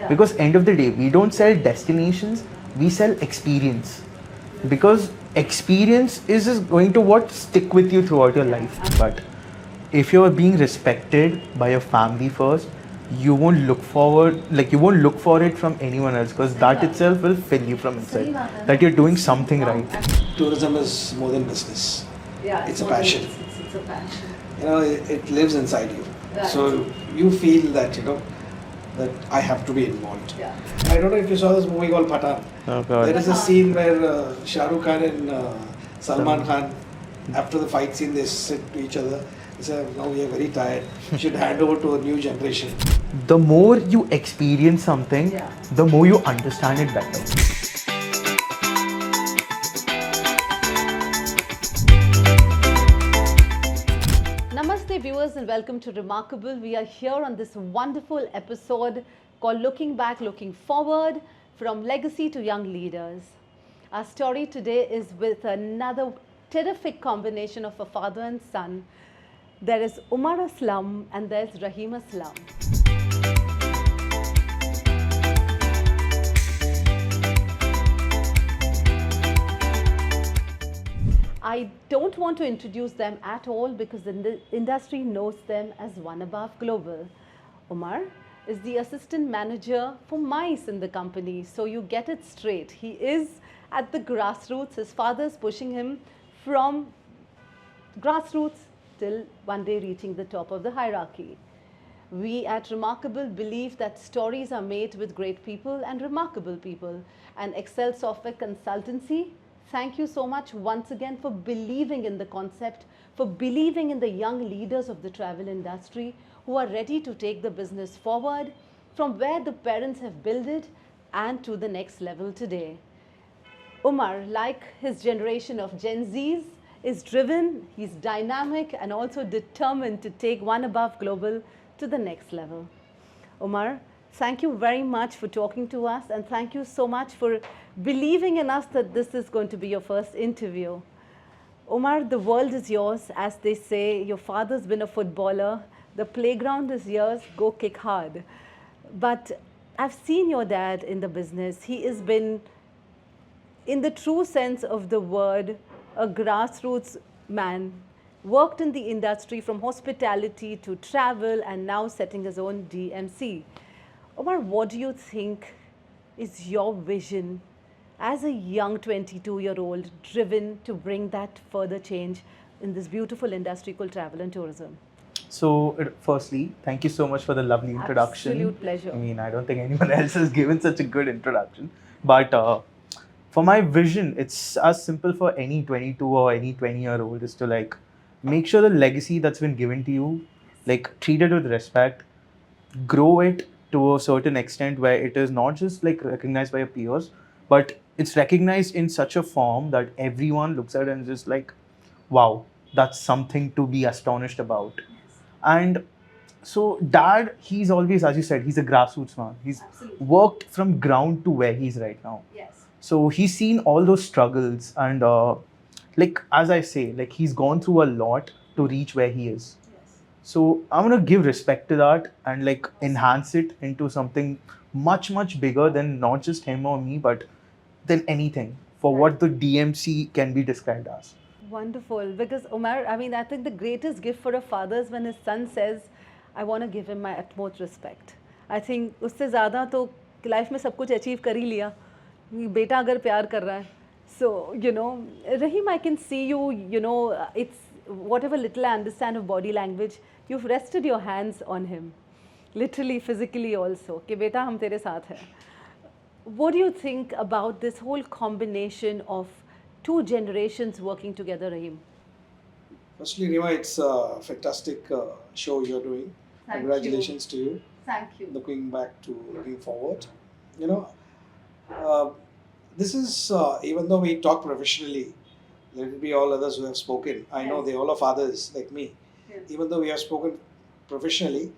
Because end of the day, we don't sell destinations, we sell experience. Because experience is just going to what stick with you throughout your life. But if you're being respected by your family first, you won't look forward, like you won't look for it from anyone else, because that itself will fill you from inside, that you're doing something right. Tourism is more than business. Yeah, It's a passion. It's a passion. It lives inside you. Right. So you feel that, that I have to be involved. Yeah. I don't know if you saw this movie called Pathan. Oh God. There is a scene where Shah Rukh Khan and Salman Khan, after the fight scene, they sit to each other. They say, now we are very tired. We should hand over to a new generation. The more you experience something, Yeah. the more you understand it better. Namaste viewers and welcome to Reemarkabl. We are here on this wonderful episode called Looking Back, Looking Forward, from Legacy to Young Leaders. Our story today is with another terrific combination of a father and son. There is Umar Aslam and there's Reema Aslam. I don't want to introduce them at all because the industry knows them as One Above Global. Umar is the assistant manager for mice in the company. So you get it straight. He is at the grassroots. His father is pushing him from grassroots till one day reaching the top of the hierarchy. We at Reemarkabl believe that stories are made with great people and remarkable people. And Excel Software Consultancy, thank you so much once again for believing in the concept, for believing in the young leaders of the travel industry who are ready to take the business forward from where the parents have built it and to the next level today. Umar, like his generation of Gen Zs, is driven, he's dynamic and also determined to take One Above Global to the next level. Umar, thank you very much for talking to us and thank you so much for believing in us that this is going to be your first interview. Umar, the world is yours, as they say. Your father's been a footballer. The playground is yours. Go kick hard. But I've seen your dad in the business. He has been, in the true sense of the word, a grassroots man. Worked in the industry from hospitality to travel and now setting his own DMC. Umar, what do you think is your vision as a young 22-year-old driven to bring that further change in this beautiful industry called travel and tourism? So, firstly, thank you so much for the lovely introduction. Absolute pleasure. I mean, I don't think anyone else has given such a good introduction. But for my vision, it's as simple for any 22 or any 20-year-old is to like make sure the legacy that's been given to you, like treat it with respect, grow it to a certain extent where it is not just like recognized by your peers, but it's recognized in such a form that everyone looks at it and is just like, wow, that's something to be astonished about. And so dad, he's always, as you said, he's a grassroots man. He's Absolutely. worked from ground to where he's right now. Yes. So he's seen all those struggles and like, as I say, like he's gone through a lot to reach where he is. Yes. So I'm going to give respect to that and like enhance it into something much, much bigger than not just him or me, but than anything for what the DMC can be described as. Wonderful. Because Umar, I mean, I think the greatest gift for a father is when his son says, I want to give him my utmost respect. I think उससे ज़्यादा तो life में सब कुछ achieve कर ही लिया. बेटा अगर प्यार कर रहा है. So, Rahim, I can see you, it's whatever little I understand of body language, you've rested your hands on him. Literally, physically also. कि बेटा हम तेरे साथ हैं. What do you think about this whole combination of two generations working together, Rahim? Firstly, Reema, it's a fantastic show you're doing. Thank Congratulations to you. Thank you. Looking back to looking forward. This is, even though we talk professionally, let it be all others who have spoken. I know Yes. they all are fathers like me. Yes. Even though we have spoken professionally,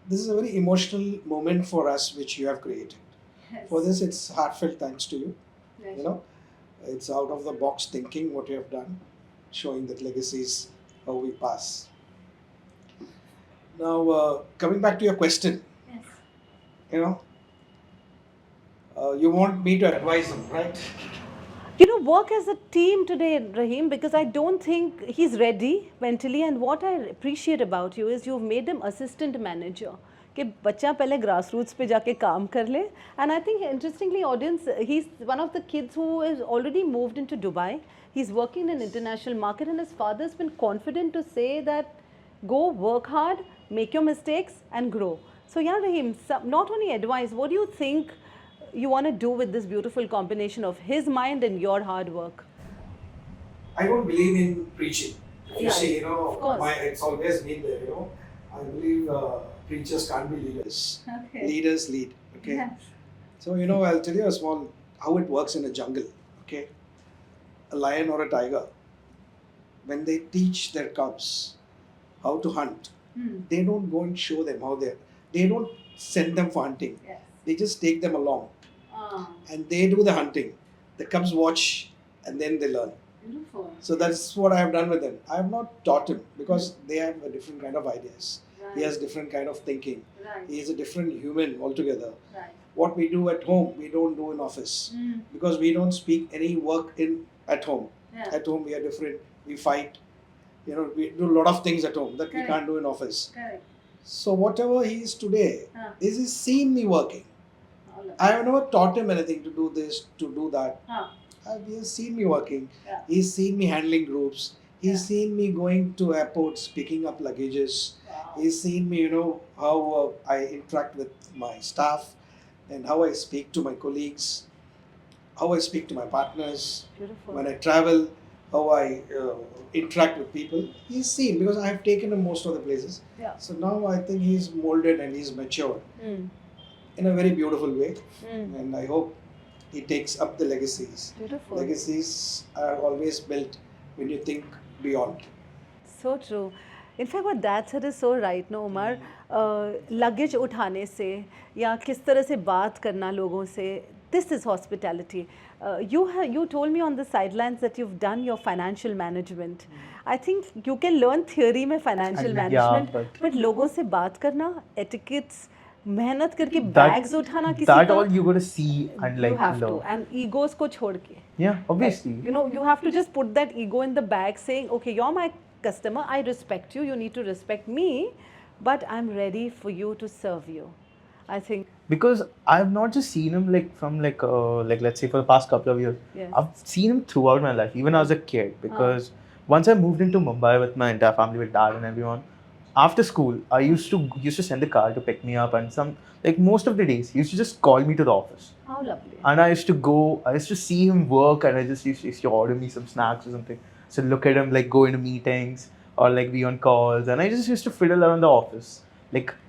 this is a very emotional moment for us which you have created. Yes. For this, it's heartfelt thanks to you. Pleasure. It's out of the box thinking what you have done, showing that legacy is how we pass. Now, coming back to your question, Yes. You want me to advise him, right? You know, work as a team today, Rahim, because I don't think he's ready mentally. And what I appreciate about you is you've made him assistant manager. कि बच्चा पहले grassroots पे जाके काम कर ले. And I think interestingly, audience, he's one of the kids who is already moved into Dubai. He's working in an international market, and his father's been confident to say that go work hard, make your mistakes, and grow. So yeah, Rahim, not only advice, what do you think you want to do with this beautiful combination of his mind and your hard work? I don't believe in preaching. You Yeah, see, of course. it's always been there, I believe preachers can't be leaders. Okay. Leaders lead, okay? Yes. So, I'll tell you how it works in a jungle, okay? A lion or a tiger, when they teach their cubs how to hunt, they don't go and show them they don't send them for hunting. Yes. They just take them along and they do the hunting. The cubs watch and then they learn. Beautiful. So that's what I have done with him. I have not taught him because they have a different kind of ideas. Right. He has different kind of thinking. Right. He is a different human altogether. Right. What we do at home, we don't do in office because we don't speak any work at home. Yeah. At home, we are different. We fight. We do a lot of things at home that Correct. we can't do in office. Correct. So whatever he is today, is he's seen me working. All of I have never taught him anything to do this, to do that. He has seen me working. Yeah. He's seen me handling groups. He's Yeah. seen me going to airports, picking up luggages. Wow. He's seen me, how I interact with my staff and how I speak to my colleagues, how I speak to my partners. Beautiful. When I travel, how I interact with people. He's seen because I have taken him most of the places. Yeah. So now I think he's molded and he's matured Mm. in a very beautiful way. Mm. And I hope he takes up the legacies. Beautiful. Legacies are always built when you think beyond. So true. In fact, what Dad said is so right, no, Umar. Luggage उठाने से या किस तरह से बात करना लोगों से, this is hospitality. You told me on the sidelines that you've done your financial management. I think you can learn theory में financial Yeah, management, but लोगों से बात करना, etiquettes, मेहनत करके bags उठाना किसी that का, all you got to see and you like have to, learn. and egos को छोड़ के. Yeah, obviously. You have to just put that ego in the bag saying, okay, you're my customer, I respect you, you need to respect me, but I'm ready for you to serve you. I think. Because I've not just seen him from let's say for the past couple of years. Yes. I've seen him throughout my life, even as a kid. Because once I moved into Mumbai with my entire family, with dad and everyone, after school, I used to send the car to pick me up, and most of the days, he used to just call me to the office. How lovely. And I used to see him work, and I just used to order me some snacks or something. So look at him go into meetings or be on calls, and I just used to fiddle around the office.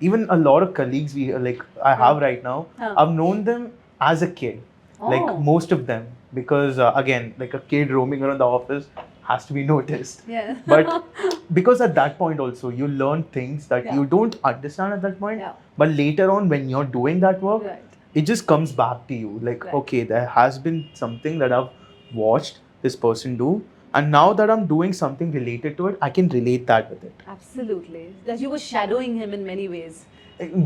Even a lot of colleagues I have right now, I've known them as a kid. Oh. Most of them, because again, a kid roaming around the office has to be noticed. Yeah. But because at that point also you learn things that Yeah. you don't understand at that point. Yeah. But later on, when you're doing that work, Right. it just comes back to you. Right. Okay, there has been something that I've watched this person do, and now that I'm doing something related to it, I can relate that with it. Absolutely. That you were shadowing him in many ways.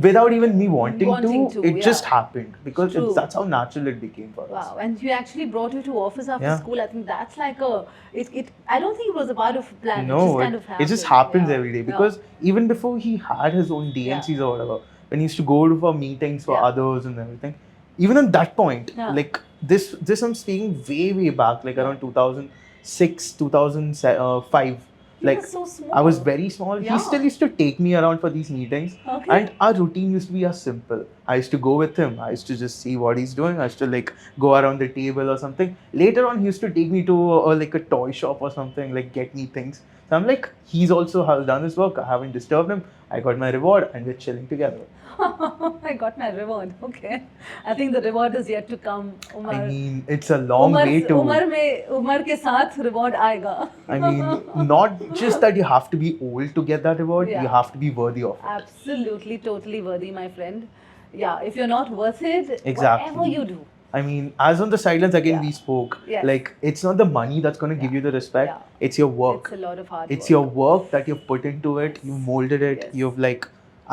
Without even me wanting to, it yeah. just happened because True. that's how natural it became for us. Wow. And you actually brought you to office after Yeah. school. I think that's I don't think it was a part of a plan. No, it just kind of happened. it just happens Yeah. every day Yeah. because even before he had his own DMCs or whatever, when he used to go for meetings for Yeah. others and everything, even at that point, Yeah. this I'm speaking way back, around 2006, 2005. You were so small. I was very small. Yeah. He still used to take me around for these meetings. Okay. And our routine used to be as simple. I used to go with him. I used to just see what he's doing. I used to go around the table or something. Later on, he used to take me to a toy shop or something, get me things. So I'm he's also has done his work. I haven't disturbed him. I got my reward and we're chilling together. I got my reward. Okay. I think the reward is yet to come. Umar. I mean, it's a long way to... Umar के साथ reward आएगा. I mean, not just that you have to be old to get that reward, Yeah. you have to be worthy of it. Absolutely, totally worthy, my friend. Yeah, if you're not worth it, Exactly. whatever you do. I mean, as on the sidelines, again, Yeah. we spoke. Yes. It's not the money that's going to give you the respect. Yeah. It's your work. It's a lot of hard It's work. your work that you've put into it. You molded it. Yes. You've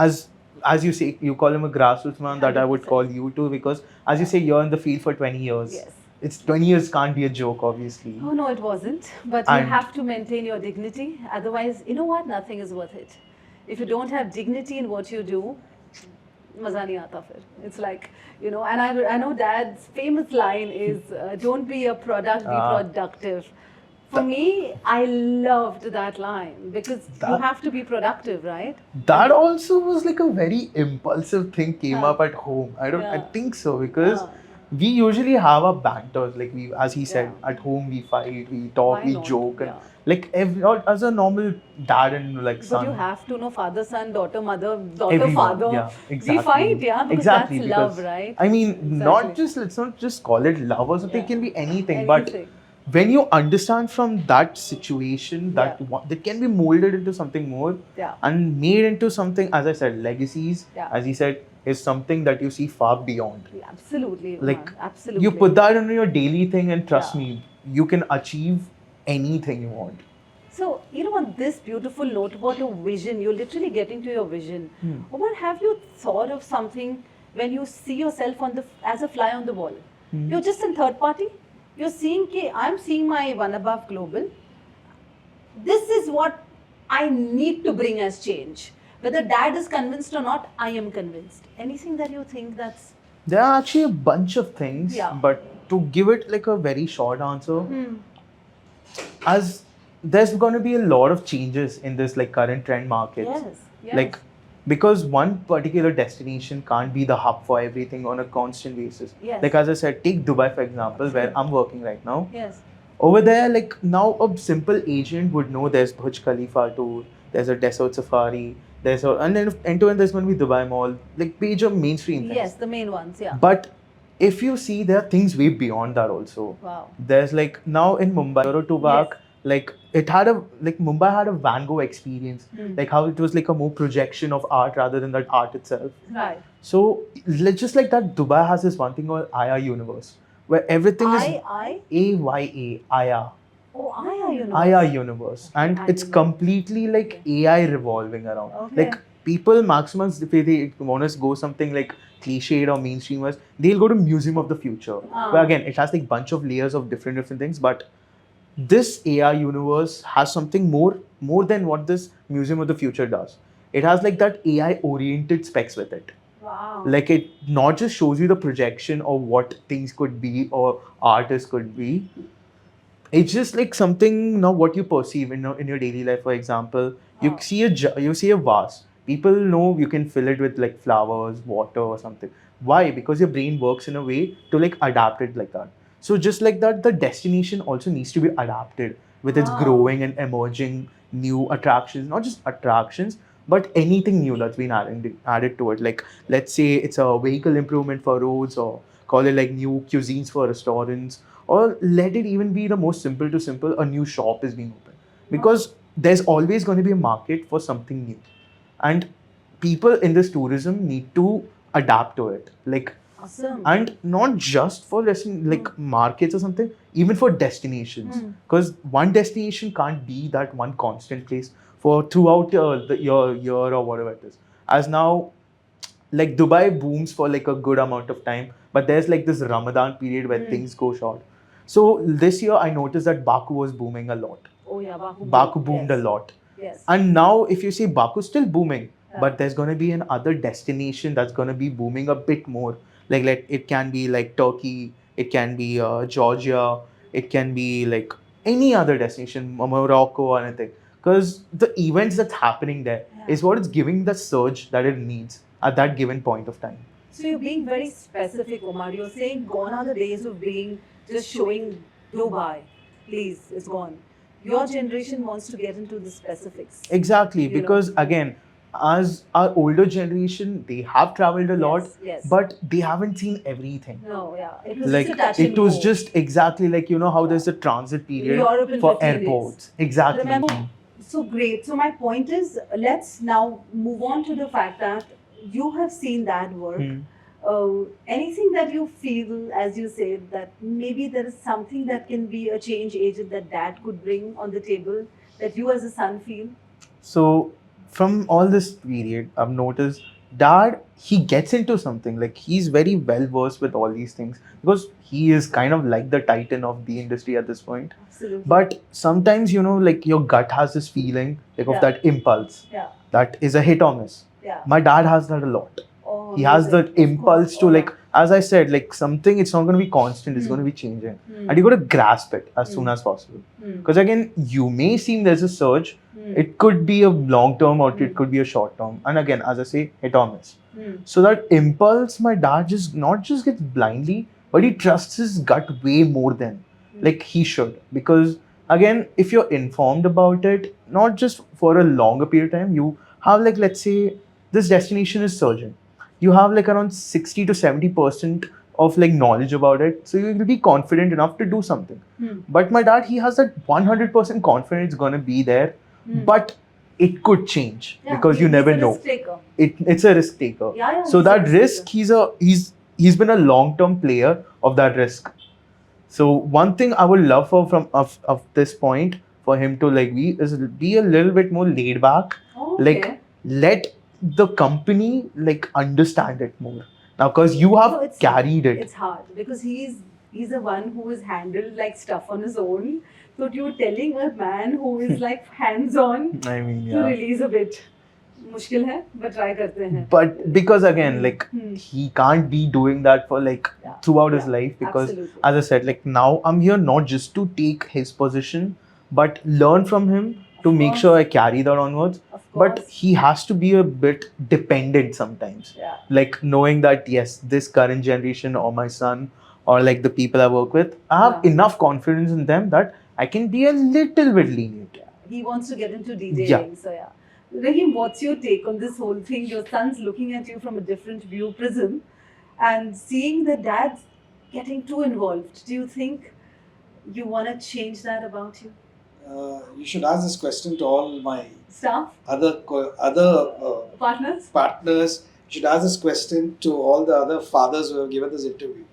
as as you say, you call him a grassroots man, that I would 100%. call you too, because as you say, you're in the field for 20 years. Yes. It's 20 years can't be a joke, obviously. Oh no, it wasn't. But you And- have to maintain your dignity. Otherwise, you know what? Nothing is worth it. If you don't have dignity in what you do, maza nahi aata fir. It's like, you know, and I know Dad's famous line is, don't be a product, be Ah. productive. For me, I loved that line because you That- have to be productive, right? That also was like a very impulsive thing came Yeah. up at home. I Yeah. think so, because Yeah. we usually have our banters, like we, as he said, Yeah. at home we fight, we talk, Why we not? joke, and Yeah. like as a normal dad and like But son. you have to know father, son, daughter, mother, daughter, Everyone, father. yeah, exactly. We fight, yeah, because exactly, that's because, love, right? I mean, Exactly. let's not just call it love or something. Yeah. It can be anything, Anything. but when you understand from that situation that Yeah. that can be molded into something more Yeah. and made into something, as I said, legacies, Yeah. as he said, is something that you see far beyond. Yeah, absolutely, Umar, Like, absolutely. you put that in your daily thing, and trust Yeah. me, you can achieve anything you want. So, you know, on this beautiful note about your vision, you're literally getting to your vision. Hmm. Umar, have you thought of something when you see yourself as a fly on the wall? Hmm. You're just in third party. You're seeing, I'm seeing my One Above Global. This is what I need to bring as change. Whether Dad is convinced or not, I am convinced. Anything that you think that's... There are actually a bunch of things, Yeah. but to give it like a very short answer, Hmm. as there's going to be a lot of changes in this like current trend markets. Yes, yes. Like, because one particular destination can't be the hub for everything on a constant basis. Yes. Like, as I said, take Dubai for example, where I'm working right now. Yes. Over there, like, now a simple agent would know there's Burj Khalifa tour, there's a desert safari, and then end to end there's going to be Dubai Mall, like major mainstream things. Yes, the main ones, yeah. But if you see, there are things way beyond that also. Wow. There's like now in Mumbai, or two back, Yes. like Mumbai had a Van Gogh experience, like how it was like a more projection of art rather than that art itself. Right. So just like that, Dubai has this one thing called Aya universe, where everything is AYA, Aya. Oh, Aya universe. Aya universe, and I it's didn't know. completely like AI revolving around. Okay. Like, people maximum, if they want to go something like cliched or mainstreamers, they'll go to Museum of the Future. Where again, it has like bunch of layers of different things, but this AI universe has something more than what this Museum of the Future does. It has like that AI oriented specs with it. Wow. Like, it not just shows you the projection of what things could be or artists could be. It's just like something now what you perceive in your daily life. For example, you Wow. see a vase. People know you can fill it with like flowers, water, or something. Why? Because your brain works in a way to like adapt it like that. So just like that, the destination also needs to be adapted with its Wow. growing and emerging new attractions. Not just attractions, but anything new that's been added to it. Like, let's say it's a vehicle improvement for roads, or call it like new cuisines for restaurants, or let it even be the most simple to simple, a new shop is being opened. Because there's always going to be a market for something new. And people in this tourism need to adapt to it. Like, Awesome. and not just for like markets or something, even for destinations. Because one destination can't be that one constant place for throughout your year or whatever it is. As now, like, Dubai booms for like a good amount of time, but there's like this Ramadan period where things go short. So this year I noticed that Baku was booming a lot. Oh yeah, Baku. Baku boomed Yes. a lot. Yes. And now if you see, Baku's still booming, Yeah. but there's going to be another destination that's going to be booming a bit more. Like it can be like Turkey, it can be Georgia, it can be like any other destination, Morocco or anything. Because the events that's happening there is what is giving the surge that it needs at that given point of time. So you're being very specific, Umar. You're saying gone are the days of being just showing Dubai. Please, it's gone. Your generation wants to get into the specifics. Exactly, You know. because again, as our older generation, they have traveled a lot, yes. but they haven't seen everything. No, yeah. It was Like, just a touch it and was go. just exactly like, how there's a transit period Europe in for 15 days. airports. Exactly. Remember, so great. So my point is, let's now move on to the fact that you have seen that work. Anything that you feel, as you said, that maybe there is something that can be a change agent that Dad could bring on the table that you as a son feel? So from all this period, I've noticed dad, he gets into something. Like, he's very well versed with all these things because he is kind of like the titan of the industry at this point. Absolutely. But sometimes, like your gut has this feeling like of Yeah. that impulse Yeah. that is a hit or miss. Yeah. My dad has that a lot. Oh, He has amazing. that impulse Of to, course. like, as I said, like something, it's not going to be constant, it's going to be changing. And you got to grasp it as soon as possible. Because again, you may seem there's a surge, it could be a long term or it could be a short term. And again, as I say, hit or miss. So that impulse, my dad just not just gets blindly, but he trusts his gut way more than like he should. Because again, if you're informed about it, not just for a longer period of time, you have, like, let's say this destination is surging. You have like around 60 to 70% of like knowledge about it. So you will be confident enough to do something. But my dad, he has that 100% confidence gonna be there. But it could change because you never know. It's a risk taker. So that risk, he's been a long-term player of that risk. So one thing I would love for from of this point for him to like be a little bit more laid back. Like, let the company like understand it more. Now, because you have carried it. It's hard because he's the one who has handled like stuff on his own. So you're telling a man who is like hands-on I mean, to release a bit. मुश्किल है, but try करते हैं. But because again, like he can't be doing that for like throughout his life, because Absolutely. as I said, like now I'm here not just to take his position, but learn from him to make sure I carry that onwards. But he has to be a bit dependent sometimes. Like knowing that yes, this current generation or my son or like the people I work with, I have enough confidence in them that I can be a little bit lenient. He wants to get into DJing, so yeah. Rahim, what's your take on this whole thing? Your son's looking at you from a different view prism and seeing the dad's getting too involved. Do you think you want to change that about you? You should ask this question to all my Staff? other Partners? partners. You should ask this question to all the other fathers who have given this interview.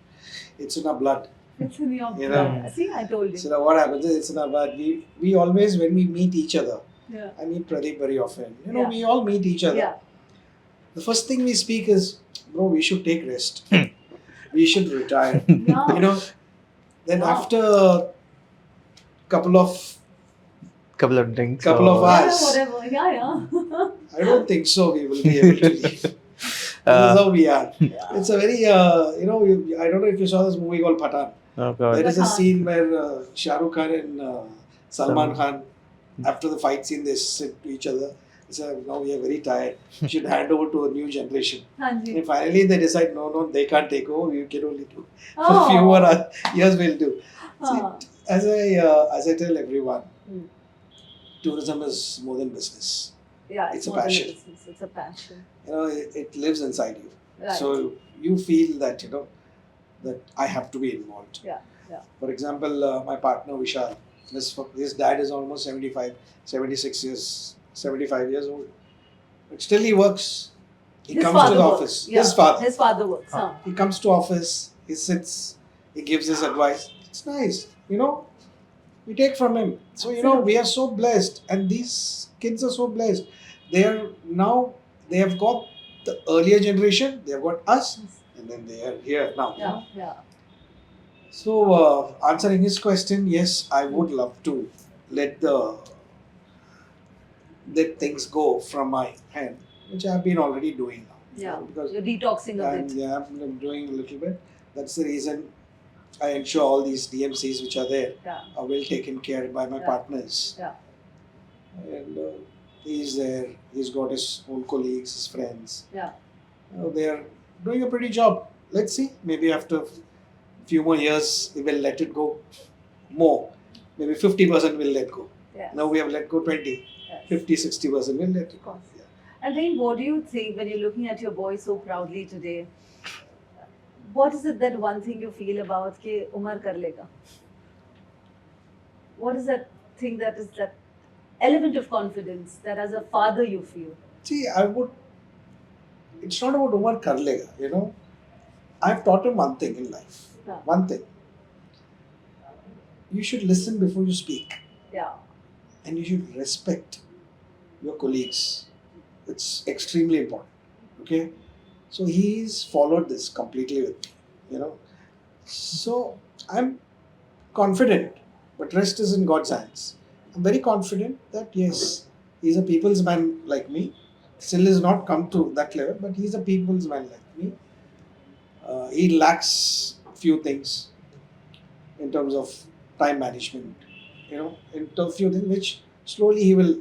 It's in our blood. It's in your blood. You know, see, I told you. So what happens is, it's in our blood. We always, when we meet each other, Yeah. I meet Pradeep very often. We all meet each other. Yeah. The first thing we speak is, bro, we should take rest. We should retire. Yeah. Then after a couple of Drinks. of hours, Whatever. Yeah. I don't think so we will be able to leave. This is how we are. It's a very, I don't know if you saw this movie called Pathan. Oh, God. There is a scene where Shah Rukh Khan and Salman Khan, after the fight scene, they sit to each other. They say, now we are very tired. We should hand over to a new generation. And finally they decide, no, they can't take over. We can only do. For a few more years we'll do. See, as I tell everyone, tourism is more than business. Yeah, it's a passion. It's a passion. It lives inside you. Right. So you feel that, that I have to be involved. Yeah. For example, my partner Vishal, his dad is almost 75 years old. But still he works. He comes to the office. Yeah. His father works. He comes to office, he sits, he gives his advice. It's nice, we take from him. So, we are so blessed, and these kids are so blessed. They have got the earlier generation, they have got us, and then they are here now. Yeah. So, answering his question, yes, I would love to let things go from my hand, which I have been already doing now. Yeah, because you're detoxing a bit. Yeah, I'm doing a little bit. That's the reason I ensure all these DMCs which are there are well taken care by my partners. Yeah. And he's there. He's got his own colleagues, his friends. Yeah. They are doing a pretty job. Let's see. Maybe after a few more years, we will let it go more. Maybe 50% will let go. Yes. Now we have let go 20. Yes. 50-60% will let it go. Yeah. And then what do you think when you're looking at your boy so proudly today? What is it that one thing you feel about कि Umar कर लेगा? What is that thing that is that element of confidence that as a father you feel? See, it's not about Umar kar lega, I've taught him one thing in life. Yeah. One thing. You should listen before you speak. Yeah. And you should respect your colleagues. It's extremely important. Okay, so he's followed this completely with me, you know. So I'm confident, but rest is in God's hands. I'm very confident that yes, he's a people's man like me. Still has not come to that level, but he's a people's man like me. He lacks few things in terms of time management, you know, in terms of few things which slowly he will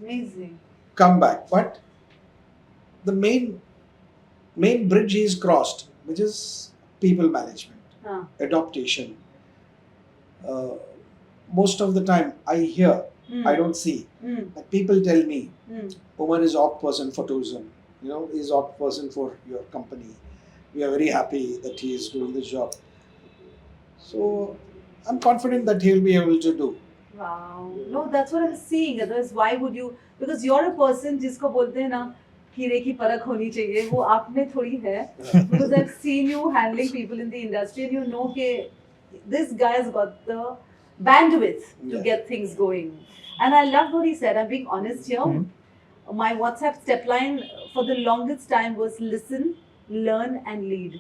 Amazing. come back. But the main bridge he's crossed, which is people management, Huh. adaptation. Uh, Most of the time, I hear, I don't see, but people tell me, Umar is opt person for tourism. You know, he's opt person for your company. We are very happy that he is doing this job. So I'm confident that he'll be able to do. Wow. No, that's what I was seeing. Otherwise, why would you? Because you're a person जिसको बोलते हैं ना हीरे की परख होनी चाहिए वो आप में थोड़ी है. Because I've seen you handling people in the industry and you know that this guy has got the bandwidth to Yeah. get things going. And I love what he said. I'm being honest here. My WhatsApp step line for the longest time was listen, learn, and lead.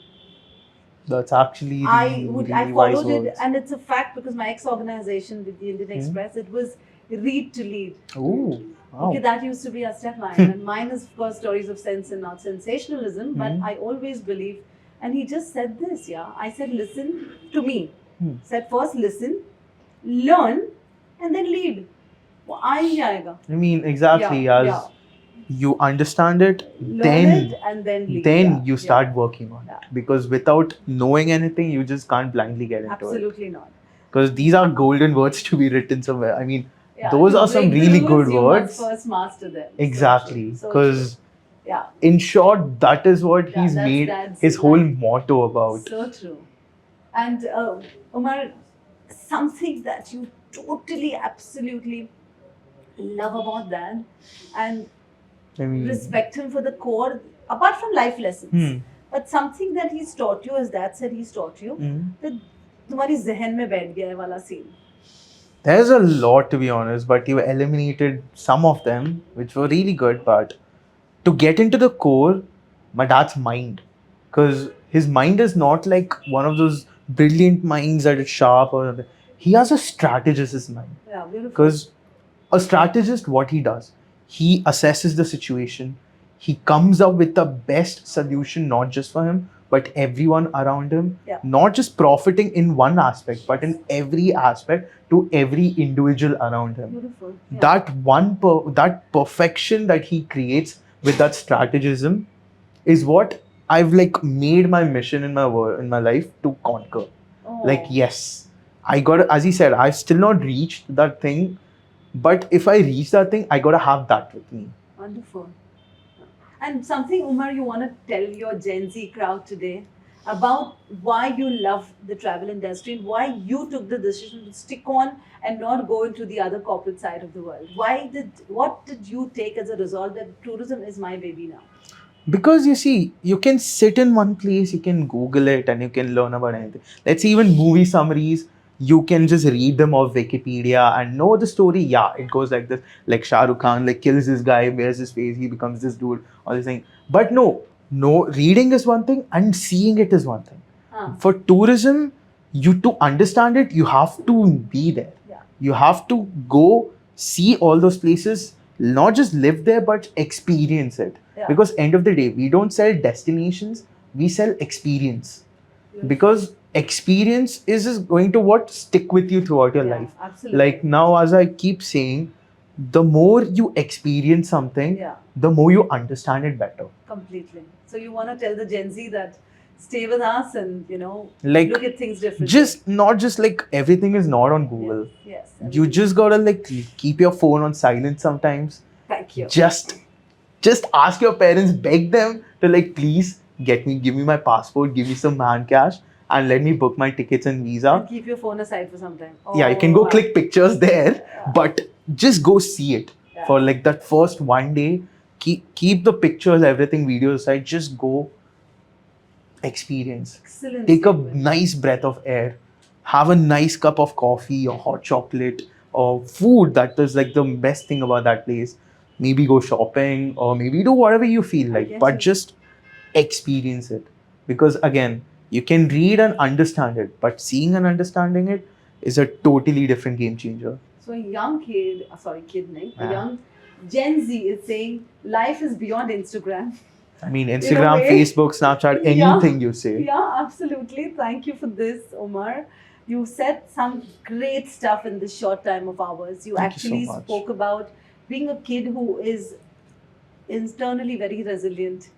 That's actually I really I wise followed it, words. and it's a fact because my ex-organization with the Indian Express, it was read to lead. Ooh, wow. Okay, that used to be our step line, and mine is of course stories of sense and not sensationalism. But I always believe, and he just said this, yeah. I said listen to me. Said first listen, learn, and then lead. वो आ ही जाएगा. I mean, exactly, Yeah, as yeah. you understand it, Learn then it and then lead. then Yeah, you yeah. start working on Yeah. it. Because without knowing anything, you just can't blindly get into it. Absolutely not. Because these are golden words to be written somewhere. I mean, Yeah, those to are some break the really rules, good you words. must first master them. Exactly. So true. Because Yeah. in short, that is what Yeah, he's that's- made that's his whole motto about. So true. And Umar, something that you totally, absolutely love about Dan and I mean, respect him for the core, apart from life lessons, but something that he's taught you, as Dad said he's taught you, that तुम्हारी जहन में बैठ गया है वाला scene. there's a lot to be honest, but you eliminated some of them, which were really good. But to get into the core, my dad's mind, because his mind is not like one of those brilliant minds that is sharp or something. He has a strategist's mind. Yeah, beautiful. Because a strategist, what he does, he assesses the situation, he comes up with the best solution, not just for him, but everyone around him. Yeah. Not just profiting in one aspect, but in every aspect to every individual around him. Beautiful. Yeah. That perfection that he creates with that strategism is what I've like made my mission in my life to conquer. Oh. Like, yes, I got, as he said, I've still not reached that thing, but if I reach that thing, I gotta have that with me. Wonderful. And something, Umar, you want to tell your Gen Z crowd today about why you love the travel industry and why you took the decision to stick on and not go into the other corporate side of the world. What did you take as a result that tourism is my baby now? Because you see, you can sit in one place, you can Google it, and you can learn about anything. Let's say even movie summaries, you can just read them off Wikipedia and know the story. Yeah, it goes like this. Like Shah Rukh Khan like kills this guy, wears his face, he becomes this dude, all this thing. But no, reading is one thing and seeing it is one thing. For tourism, to understand it, you have to be there. Yeah. You have to go see all those places, not just live there, but experience it. Yeah. Because end of the day, we don't sell destinations, we sell experience. Beautiful. Because experience is just going to stick with you throughout your life. Absolutely. Like now, as I keep saying, the more you experience something, Yeah. the more you understand it better. Completely. So you want to tell the Gen Z that stay with us and, Like, look at things differently. Just not just like everything is not on Google. Yes. You just gotta like keep your phone on silent sometimes. Thank you. Just ask your parents, beg them to like please give me my passport, give me some man cash, and let me book my tickets and visa. And keep your phone aside for some time. Yeah, you can go wow. click pictures there, but just go see it for like that first one day. Keep the pictures, everything, videos aside. Just go experience. Excellent. Take a statement. nice breath of air. Have a nice cup of coffee or hot chocolate or food. That is like the best thing about that place. maybe go shopping or maybe do whatever you feel I like, get but you. just experience it. Because again, you can read and understand it, but seeing and understanding it is a totally different game changer. So a young kid, kid nahi, a Yeah. young Gen Z is saying life is beyond Instagram. I mean, In a Instagram, way. Facebook, Snapchat, anything you say. Yeah, absolutely. Thank you for this, Umar. You said some great stuff in this short time of ours. You Thank you so actually much. spoke about being a kid who is internally very resilient.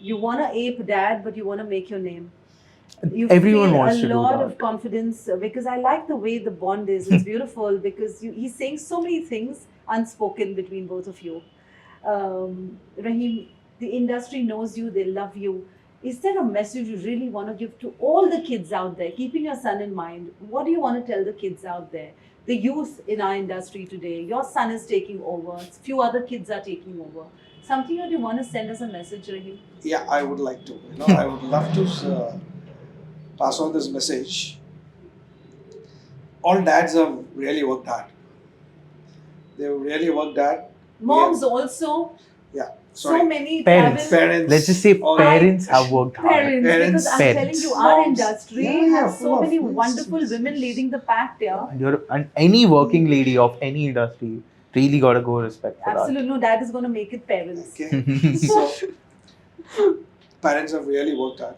You want to ape dad, but you want to make your name. You Everyone feel wants a to do lot that. of confidence because I like the way the bond is. It's beautiful because he's saying so many things unspoken between both of you. Rahim, the industry knows you, they love you. Is there a message you really want to give to all the kids out there, keeping your son in mind? What do you want to tell the kids out there, the youth in our industry today? Your son is taking over, a few other kids are taking over. Something that you want to send as a message, Rahim? Yeah, I would like to. I would love to pass on this message. All dads have really worked hard. They've really worked hard. Moms also. Yeah. So Sorry. many Parents. travel Parents. Let's just say all- parents have worked hard. parents, because I'm Parents. telling you, our Moms. industry Yeah, has full so of- many yes, wonderful yes, women yes. leading the pack there. And any working lady of any industry really gotta go respect for Absolutely, no, that is going to make it parents. Okay. that. So, parents have really worked hard.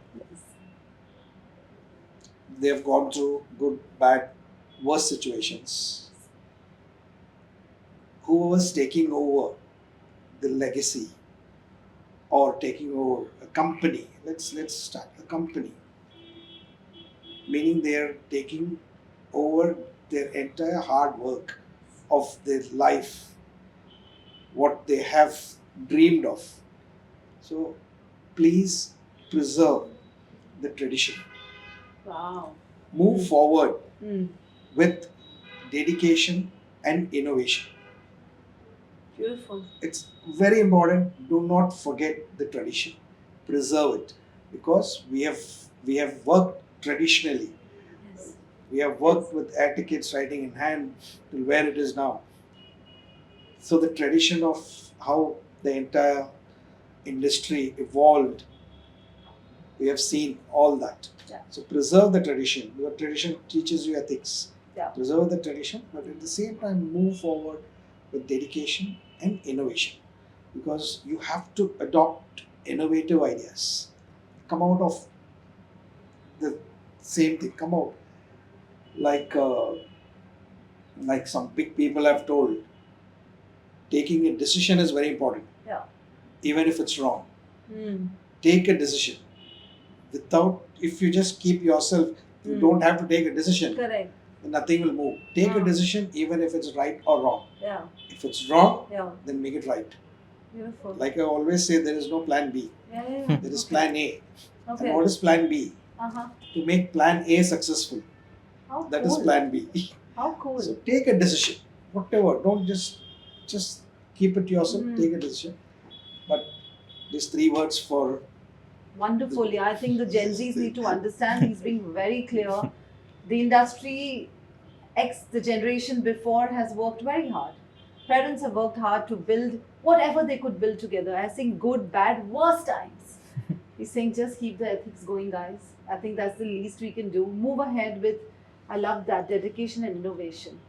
They have gone through good, bad, worse situations. Whoever's taking over the legacy or taking over a company, let's start a company. Meaning they're taking over their entire hard work of their life, what they have dreamed of. So please preserve the tradition. Wow. Move forward Mm. with dedication and innovation. Beautiful. It's very important. Do not forget the tradition. Preserve it, because we have worked traditionally. Yes. We have worked with air tickets writing in hand till where it is now. So the tradition of how the entire industry evolved, we have seen all that. Yeah. So preserve the tradition. Your tradition teaches you ethics. Yeah. Preserve the tradition, but at the same time move forward with dedication and innovation, because you have to adopt innovative ideas. Come out of the same thing. Come out like some big people have told. Taking a decision is very important. Yeah. Even if it's wrong. Mm. Take a decision. If you just keep yourself, you don't have to take a decision. Correct. Then nothing will move. Take a decision even if it's right or wrong. Yeah. If it's wrong, Yeah. then make it right. Beautiful. Like I always say, there is no plan B. Yeah. There is plan A. Okay. And what is plan B? Uh-huh. To make plan A successful. How That cool. is plan B. How cool. So take a decision. Whatever. Don't just keep it to yourself. Take a decision. But these 3 words for Wonderful. Yeah, I think the Gen Zs need to understand. He's being very clear. The industry, the generation before, has worked very hard. Parents have worked hard to build whatever they could build together. I think good, bad, worst times. He's saying just keep the ethics going, guys. I think that's the least we can do. Move ahead with, I love that, dedication and innovation.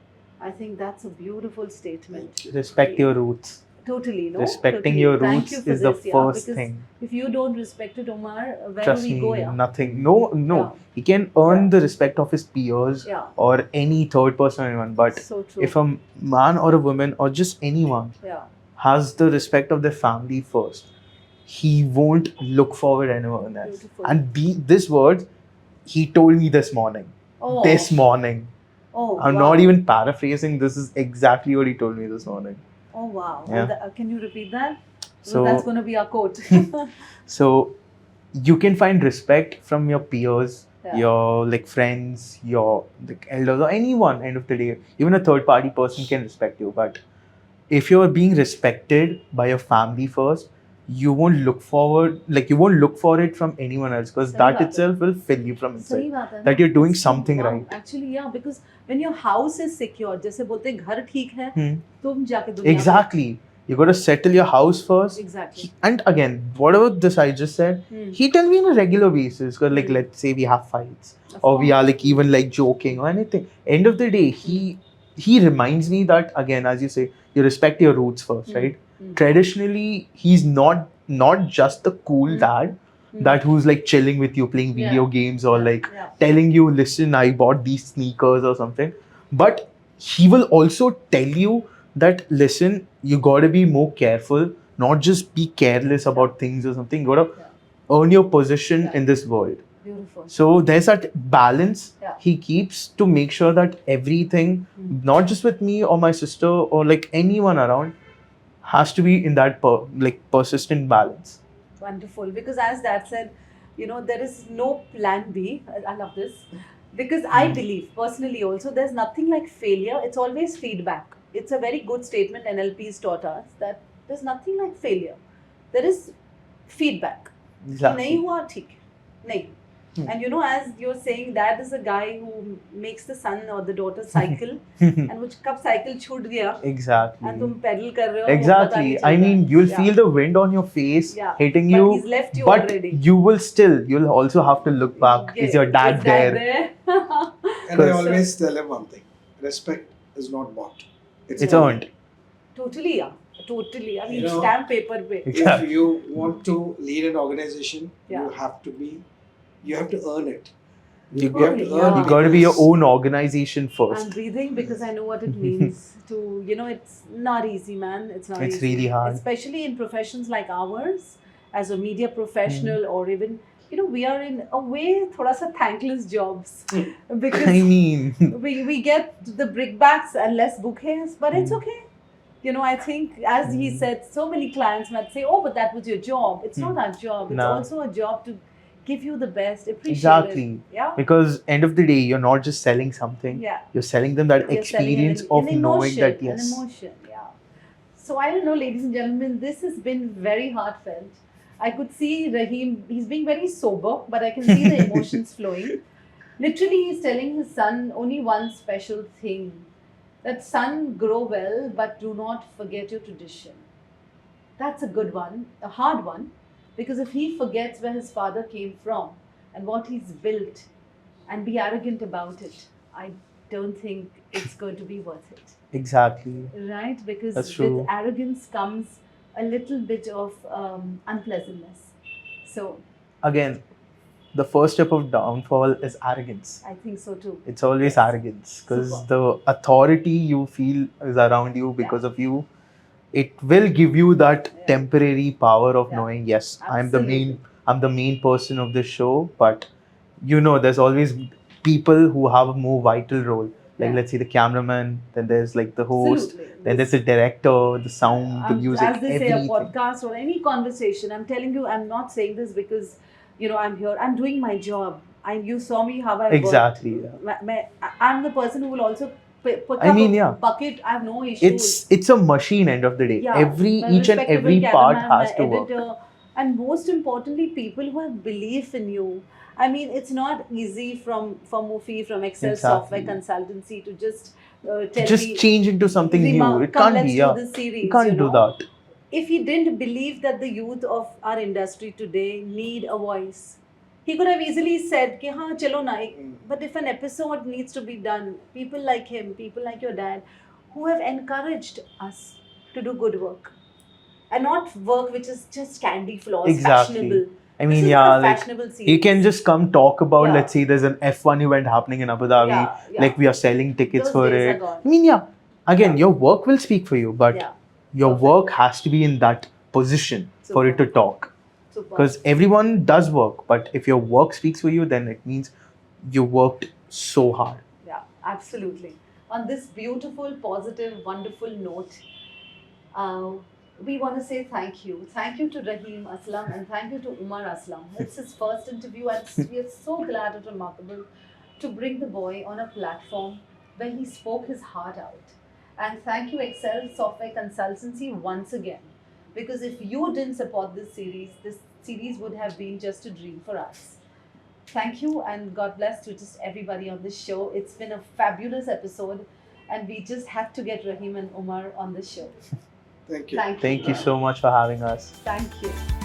I think that's a beautiful statement. Respect your roots. Totally, no? Respecting Totally. your Thank roots you for is the this, first because thing. if you don't respect it, Umar, where Trust do we me, go? Yeah? nothing. No. Yeah. He can earn the respect of his peers Yeah. or any third person or anyone. But So true. if a man or a woman or just anyone Yeah. has the respect of their family first, he won't look forward anyone else. Beautiful. And this word, he told me this morning. Oh. This morning. Oh, I'm wow. not even paraphrasing. This is exactly what he told me this morning. Oh, wow. Yeah. Can you repeat that? So- That's going to be our quote. So you can find respect from your peers, Yeah. your friends, your elders, or anyone. End of the day, even a third party person can respect you. But if you're being respected by your family first, you won't look forward. You won't look for it from anyone else, because Sahi that baat hai. itself will fill you from सही inside. बात है That ना? you're doing It's true. something Wow. right. Actually, yeah, because when your house is secure, जैसे बोलते हैं घर ठीक है, Hmm. तुम जाके दुनिया में- Exactly. You got to settle your house first. Exactly. And again, whatever this I just said, he tell me on a regular basis. Cause like let's say we have fights, Of or we course. are like even like joking or anything. End of the day, he reminds me that again, as you say, you respect your roots first, right? Traditionally, he's not just the cool dad that who's like chilling with you playing video games or like telling you, listen, I bought these sneakers or something. But he will also tell you that, listen, you gotta be more careful, not just be careless about things or something. You gotta earn your position in this world. Beautiful. So there's that balance he keeps to make sure that everything, not just with me or my sister or like anyone around, has to be in that persistent balance. Wonderful. Because as Dad said, there is no plan B. I love this. Because I believe, personally also, there's nothing like failure. It's always feedback. It's a very good statement NLP's taught us, that there's nothing like failure. There is feedback. Exactly. नहीं हुआ ठीक है, नहीं. And as you're saying, Dad is a guy who makes the son or the daughter cycle, and which कब cycle छूट गया, Exactly. and तुम pedal कर रहे हो, Exactly. वो पता नहीं I mean, चलता. you'll feel the wind on your face hitting But you. he's left you but already. you'll also have to look back. Is your dad Is there? And I always tell him one thing: respect is not bought; It's earned. Totally, yeah. Totally. I mean, You know, stamp paper pe. If you want to lead an organization, Yeah. you have to earn it. You You have to earn got to be your own organization first. I'm breathing because I know what it means to, it's not easy, man. It's not It's easy. really hard. Especially in professions like ours, as a media professional, or even, we are in a way, thoda sa thankless jobs. Because I mean, we get the brickbats and less bouquets, but it's okay. I think, as he said, so many clients might say, oh, but that was your job. It's not our job. It's also a job to give you the best, appreciate exactly. it. Yeah. Because end of the day, you're not just selling something. Yeah. You're selling them that You're selling experience an of knowing emotion, that yes. An emotion, yeah. So I don't know, ladies and gentlemen, this has been very heartfelt. I could see Rahim, he's being very sober, but I can see the emotions flowing. Literally, he's telling his son only one special thing. That son, grow well, but do not forget your tradition. That's a good one, a hard one, because if he forgets where his father came from and what he's built and be arrogant about it, I don't think it's going to be worth it. Exactly. Right? Because That's true. with arrogance comes a little bit of unpleasantness. So, again, the first step of downfall is arrogance. I think so too. It's always arrogance, because the authority you feel is around you because of you. It will give you that temporary power of knowing, yes, Absolutely. I'm the main person of this show, but there's always people who have a more vital role. Like let's say the cameraman, then there's like the host, Absolutely. then there's the director, the sound, the music, as they everything. say, a podcast or any conversation, I'm telling you, I'm not saying this because I'm here, I'm doing my job. You saw me how I Exactly. work. I'm the person who will also put I up mean, a yeah. bucket. I have no issues. It's a machine. End of the day, Yeah, each and every part has to work. And most importantly, people who have belief in you. I mean, it's not easy from Mufi, from Excel software consultancy to just tell me, change into something Reema, new. It come, can't let's be. do Yeah, this series, you can't do that. If he didn't believe that the youth of our industry today need a voice, he could have easily said, कि हाँ चलो ना. But if an episode needs to be done, people like him, people like your dad, who have encouraged us to do good work, and not work which is just candy floss, fashionable. I mean, you can just come talk about, let's say there's an F1 event happening in Abu Dhabi, like we are selling tickets for it. I mean, again, your work will speak for you, but your work has to be in that position for it to talk. Because everyone does work, but if your work speaks for you, then it means you worked so hard. Yeah, absolutely. On this beautiful, positive, wonderful note, we want to say thank you. Thank you to Rahim Aslam and thank you to Umar Aslam. It's his first interview and we are so glad at Reemarkabl to bring the boy on a platform where he spoke his heart out. And thank you Excel Software Consultancy once again. Because if you didn't support this series would have been just a dream for us. Thank you and God bless to just everybody on this show. It's been a fabulous episode and we just had to get Rahim and Umar on this show. Thank you. Thank you. Thank you so much for having us. Thank you.